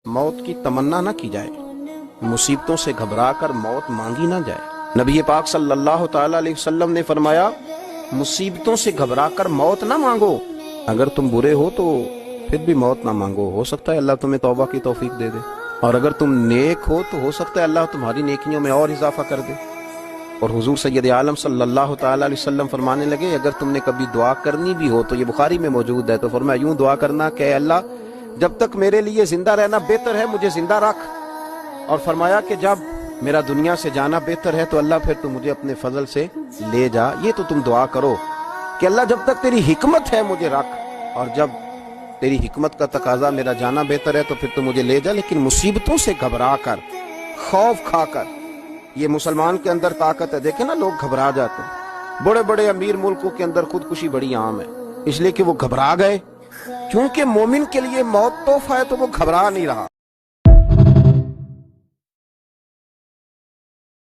मौत की तमन्ना न की जाए, मुसीबतों से घबरा कर मौत मांगी ना जाए। नबी पाक सल्लल्लाहु ताला अलैहि वसल्लम ने फरमाया, मुसीबतों से घबरा कर मौत ना मांगो। अगर तुम बुरे हो तो फिर भी मौत ना मांगो, हो सकता है अल्लाह तुम्हें तौबा की तौफीक दे दे। और अगर तुम नेक हो तो हो सकता है अल्लाह तुम्हारी नेकियों में और इजाफा कर दे। और हुजूर सैयद आलम सल्लल्लाहु ताला अलैहि वसल्लम फरमाने लगे, अगर तुमने कभी दुआ करनी भी हो तो ये बुखारी में मौजूद है, तो फरमाया यूं दुआ करना कि अल्लाह जब तक मेरे लिए जिंदा रहना बेहतर है मुझे जिंदा रख। और फरमाया कि जब मेरा दुनिया से जाना बेहतर है तो अल्लाह फिर तू मुझे अपने फजल से ले जा। ये तो तुम दुआ करो कि अल्लाह जब तक तेरी हिकमत है मुझे रख, और जब तेरी हिकमत का तकाजा मेरा जाना बेहतर है तो फिर तू मुझे ले जा। लेकिन मुसीबतों से घबरा कर, खौफ खाकर, ये मुसलमान के अंदर ताकत है। देखे ना, लोग घबरा जाते हैं। बड़े बड़े अमीर मुल्कों के अंदर खुदकुशी बड़ी आम है, इसलिए कि वो घबरा गए। क्योंकि मोमिन के लिए मौत तोहफा है तो वो घबरा नहीं रहा।